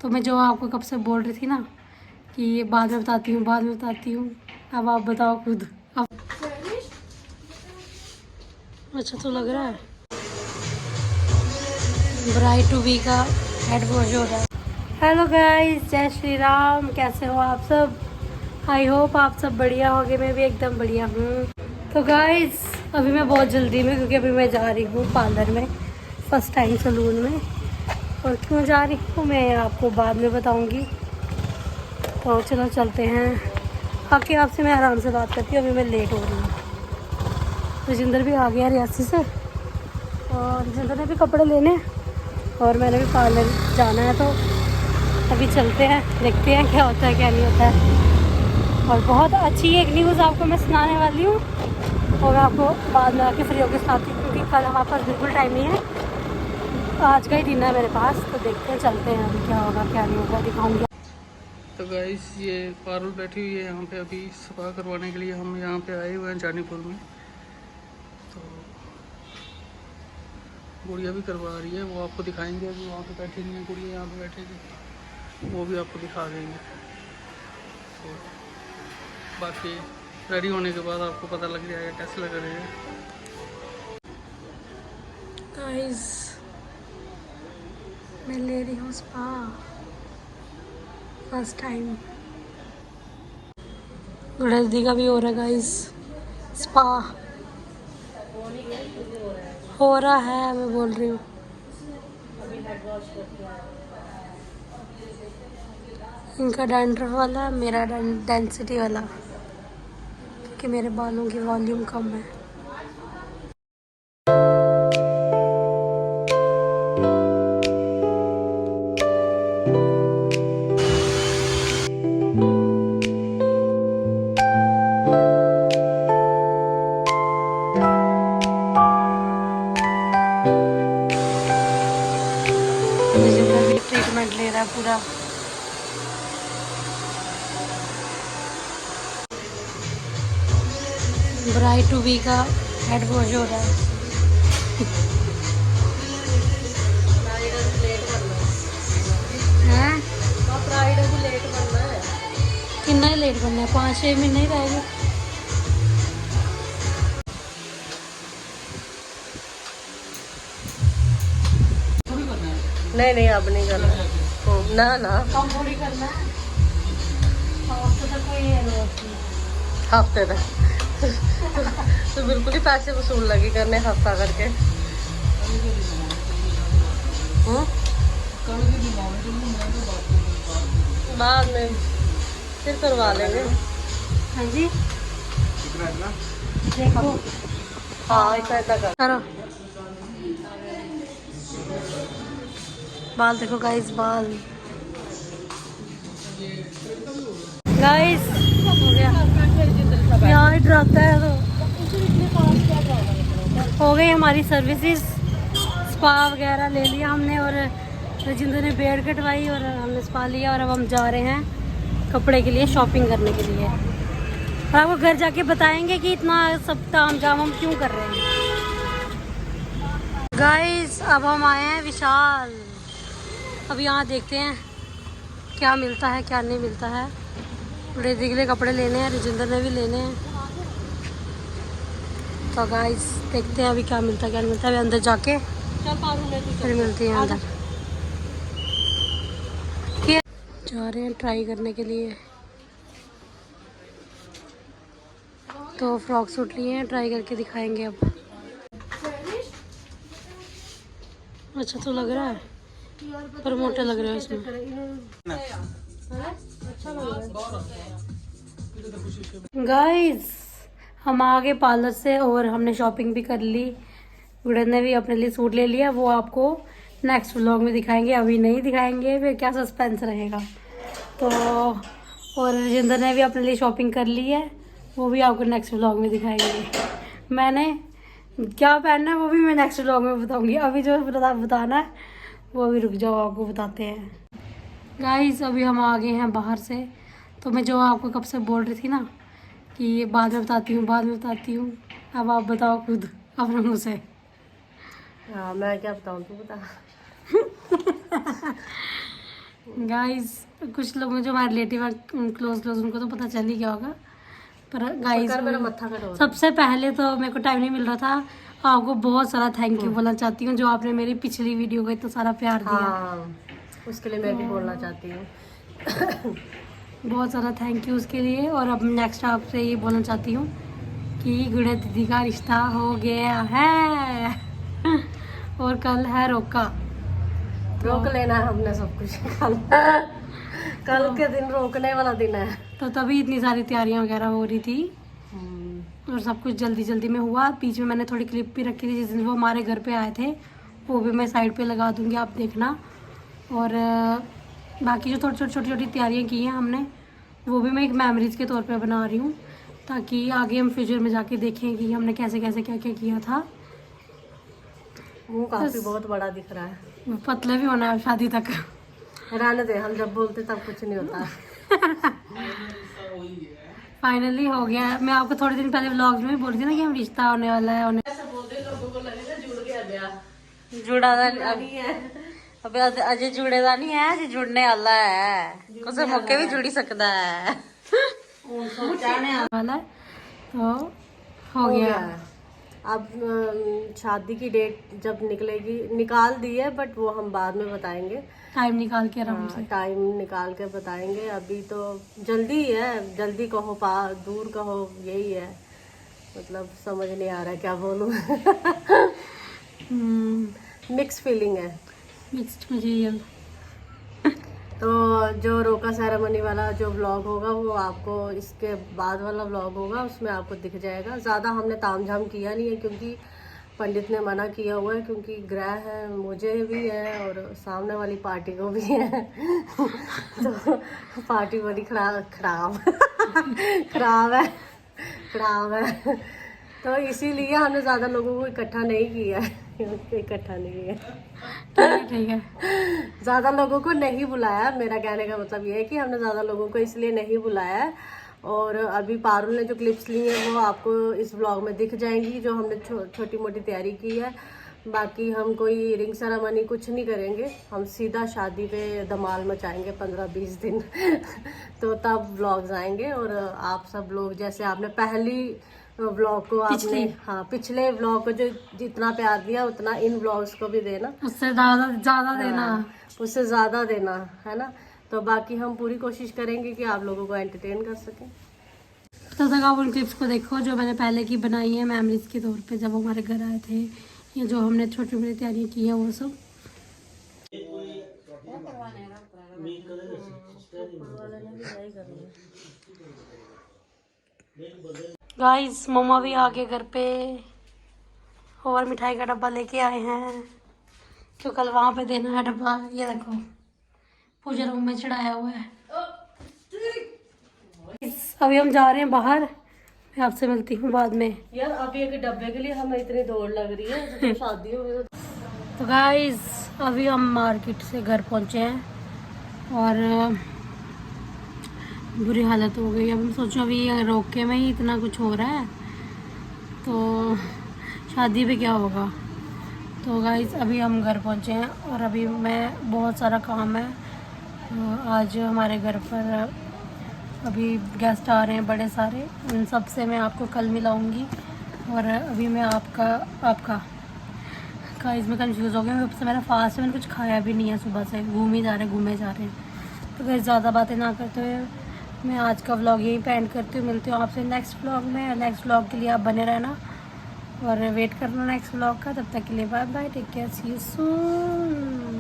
तो मैं जो आपको कब से बोल रही थी ना कि ये बाद में बताती हूँ, बाद में बताती हूँ, अब आप बताओ खुद। अब अच्छा तो लग रहा है ब्राइट टू बी का हेड वॉश हो रहा है। हेलो गाइस, जय श्री राम। कैसे हो आप सब? आई होप आप सब बढ़िया होगे। मैं भी एकदम बढ़िया हूँ। तो गाइस अभी मैं बहुत जल्दी में, क्योंकि अभी मैं जा रही हूँ पार्लर में, फर्स्ट टाइम सलून में। और क्यों जा रही हूँ मैं आपको बाद में बताऊँगी। तो चलो चलते हैं, आके आपसे मैं आराम से बात करती हूँ। अभी मैं लेट हो रही हूँ। राजिंदर भी आ गया रियासी से, और राजिंदर ने भी कपड़े लेने और मैंने भी पार्लर जाना है। तो अभी चलते हैं, देखते हैं क्या होता है क्या नहीं होता है। और बहुत अच्छी एक न्यूज़ आपको मैं सुनाने वाली हूँ, और मैं आपको बाद में आके फ्री होकर सुनाती हूँ, क्योंकि कल हमारे पास बिल्कुल टाइम नहीं है। आज का ही दिन है मेरे पास। तो देखते हैं, चलते हैं अभी क्या होगा क्या नहीं होगा, दिखाऊंगी। तो गाइस ये पारुल बैठी हुई है यहाँ पे, अभी स्पा करवाने के लिए हम यहाँ पे आए हुए हैं जानीपुर में। तो गुड़िया भी करवा रही है, वो आपको दिखाएंगे। अभी वहाँ पे बैठेंगे हैं, गुड़िया यहाँ पे बैठेगी, वो भी आपको दिखा देंगे। तो बाकी रेडी होने के बाद आपको पता लग जाएगा कैसे लग रहे हैं। गाइस मैं ले रही हूँ स्पा फर्स्ट टाइम। गणेश का भी हो रहा है गाइस स्पा, हो रहा है, मैं बोल रही हूँ। इनका डैंड्रफ वाला, मेरा डेंसिटी वाला, क्योंकि मेरे बालों की वॉल्यूम कम है। ट्रीटमेंट ले रहा है पूरा। ब्राइट टू बी का हेड वॉश हो रहा है। हैं? कितना ही लेट बनना है, 5-6 महीने ही रहेगा। नहीं नहीं अब नहीं करना ना ना। कम थोड़ी करना है, हफ्ते तक कोई जरूरत नहीं। हफ्ते तक तो बिल्कुल ही पैसे वसूल लगी करने हफ्ता करके। बाद में फिर करवा लेंगे। हाँ जी देखो, हाँ इतना इतना कर। करो बाल देखो गाइस, बाल गाइस हो गया। यहाँ ही डराता है। तो हो गई हमारी सर्विसेज, स्पा वगैरह ले लिया हमने, और राजिंदर ने बेड कटवाई और हमने स्पा लिया। और अब हम जा रहे हैं कपड़े के लिए, शॉपिंग करने के लिए। और आपको घर जाके बताएंगे कि इतना सब ताम झाम हम क्यों कर रहे हैं। गाइस अब हम आए हैं विशाल। अब यहाँ देखते हैं क्या मिलता है क्या नहीं मिलता है। रेजी के लिए कपड़े लेने हैं, राजिंदर ने भी लेने हैं। तो गाइस देखते हैं अभी क्या मिलता है क्या नहीं मिलता है। अभी अंदर जाके फिर मिलती हैं अंदर। जा रहे हैं ट्राई करने के लिए। तो फ्रॉक सूट लिए हैं, ट्राई करके दिखाएंगे अब। अच्छा तो लग रहा है, पर मोटे लग रहे हैं इसमें। गाइस हम आ गए पार्लर से और हमने शॉपिंग भी कर ली। गुड़न ने भी अपने लिए सूट ले लिया, वो आपको नेक्स्ट व्लॉग में दिखाएंगे, अभी नहीं दिखाएंगे, फिर क्या सस्पेंस रहेगा। तो और राजिंदर ने भी अपने लिए शॉपिंग कर ली है, वो भी आपको नेक्स्ट व्लॉग में दिखाएंगे। मैंने क्या पहनना है वो भी मैं नेक्स्ट व्लॉग में बताऊंगी। अभी जो बताना है वो अभी रुक जाओ, आपको बताते हैं। गाइस अभी हम आ गए हैं बाहर से। तो मैं जो आपको कब से बोल रही थी ना कि ये बाद में बताती हूँ, बाद में बताती हूँ, अब आप बताओ खुद अपने मुँह से। हाँ मैं क्या बताऊँ, तू बता। गाइस कुछ लोग जो हमारे रिलेटिव हैं क्लोज उनको तो पता चल ही गया होगा, पर गाइस मेरा मत्था कटो। सबसे पहले तो मेरे को टाइम नहीं मिल रहा था, आपको बहुत सारा थैंक यू बोलना चाहती हूँ जो आपने मेरी पिछली वीडियो को इतना सारा प्यार दिया। हाँ, उसके लिए मैं भी बोलना चाहती हूँ। बहुत सारा थैंक यू उसके लिए। और अब नेक्स्ट आपसे ये बोलना चाहती हूँ कि गुड़िया दीदी का रिश्ता हो गया है और कल है रोका, रोक लेना है हमने सब कुछ। कल के दिन रोकने वाला दिन है, तो तभी इतनी सारी तैयारियां वगैरह हो रही थी और सब कुछ जल्दी जल्दी में हुआ। बीच में मैंने थोड़ी क्लिप भी रखी थी जिस दिन वो हमारे घर पे आए थे, वो भी मैं साइड पे लगा दूंगी, आप देखना। और बाकी जो छोटी छोटी तैयारियां की हैं हमने, वो भी मैं एक मेमोरीज के तौर पे बना रही हूँ, ताकि आगे हम फ्यूचर में जाके देखें कि हमने कैसे कैसे क्या क्या किया था। मुँह काफी बहुत बड़ा दिख रहा है, पतले भी होना है शादी तक। रहने दे, हम जब बोलते तब कुछ नहीं होता। फाइनली हो गया। मैं आपको थोड़े दिन पहले व्लॉग में बोल रही थी ना कि हम रिश्ता होने वाला है, जुड़ा नहीं है अबे, अजय जुड़ेगा नहीं है, अजय जुड़ने वाला है, कुछ मौके भी जुड़ी सकता है। वाला है तो हो गया। अब शादी की डेट जब निकलेगी, निकाल दी है, बट वो हम बाद में बताएंगे, टाइम निकाल के आराम से। टाइम निकाल के बताएंगे। अभी तो जल्दी है, जल्दी कहो दूर कहो, यही है, मतलब समझ नहीं आ रहा क्या बोलूं। मिक्स फीलिंग है, मिक्स्ड मटेरियल। तो जो रोका सेरेमनी वाला जो व्लॉग होगा वो आपको इसके बाद वाला व्लॉग होगा, उसमें आपको दिख जाएगा। ज़्यादा हमने तामझाम किया नहीं है क्योंकि पंडित ने मना किया हुआ है, क्योंकि ग्रह है, मुझे भी है और सामने वाली पार्टी को भी है। तो पार्टी बड़ी खराब है। तो इसीलिए हमने ज़्यादा लोगों को इकट्ठा नहीं किया है। इकट्ठा नहीं है, ठीक है। ज़्यादा लोगों को नहीं बुलाया। मेरा कहने का मतलब ये है कि हमने ज़्यादा लोगों को इसलिए नहीं बुलाया है। और अभी पारुल ने जो क्लिप्स ली हैं वो आपको इस ब्लॉग में दिख जाएंगी, जो हमने छोटी मोटी तैयारी की है। बाकी हम कोई रिंग सेरेमनी कुछ नहीं करेंगे, हम सीधा शादी पे धमाल मचाएंगे 15-20 दिन। तो तब व्लॉग्स आएंगे और आप सब लोग, जैसे आपने पहली व्लॉग को पिछले व्लॉग को जो जितना प्यार दिया उतना इन व्लॉग्स को भी देना, उससे ज्यादा देना, उससे ज़्यादा देना, है ना। तो बाकी हम पूरी कोशिश करेंगे कि आप लोगों को एंटरटेन कर सकें। तब तक आप उन क्लिप्स को देखो जो मैंने पहले की बनाई है मेमोरीज के तौर पे, जब हमारे घर आए थे, या जो हमने छोटी मोटी तैयारियां की हैं वो सब। गाइस मम्मा भी आ गए घर पे और मिठाई का डब्बा लेके आए हैं, तो कल वहां पे देना है डब्बा। ये देखो पूजा रूम में चढ़ाया हुआ है। अभी हम जा रहे हैं बाहर, मैं आपसे मिलती हूँ बाद में। यार अभी एक डब्बे के लिए हमें इतनी दौड़ लग रही है, तो शादी हो गई। तो गाइस अभी हम मार्केट से घर पहुँचे हैं और बुरी हालत हो गई। अब हम सोचो अभी रोके में ही इतना कुछ हो रहा है तो शादी पे क्या होगा। तो गाइस अभी हम घर पहुँचे हैं और अभी मैं बहुत सारा काम है। आज हमारे घर पर अभी गेस्ट आ रहे हैं बड़े सारे, उन सब से मैं आपको कल मिलाऊंगी। और अभी मैं आपका इसमें कंफ्यूज हो गया, सबसे मेरा फास्ट है, मैंने कुछ खाया भी नहीं है, सुबह से घूमे जा रहे हैं। तो गाइस ज़्यादा बातें ना करते हुए मैं आज का व्लॉग यहीं पे एंड करती हूँ। मिलती हूँ आपसे नेक्स्ट व्लॉग में। नेक्स्ट व्लॉग के लिए आप बने रहना और वेट करना नेक्स्ट व्लॉग का। तब तक के लिए bye bye, take care, see you soon.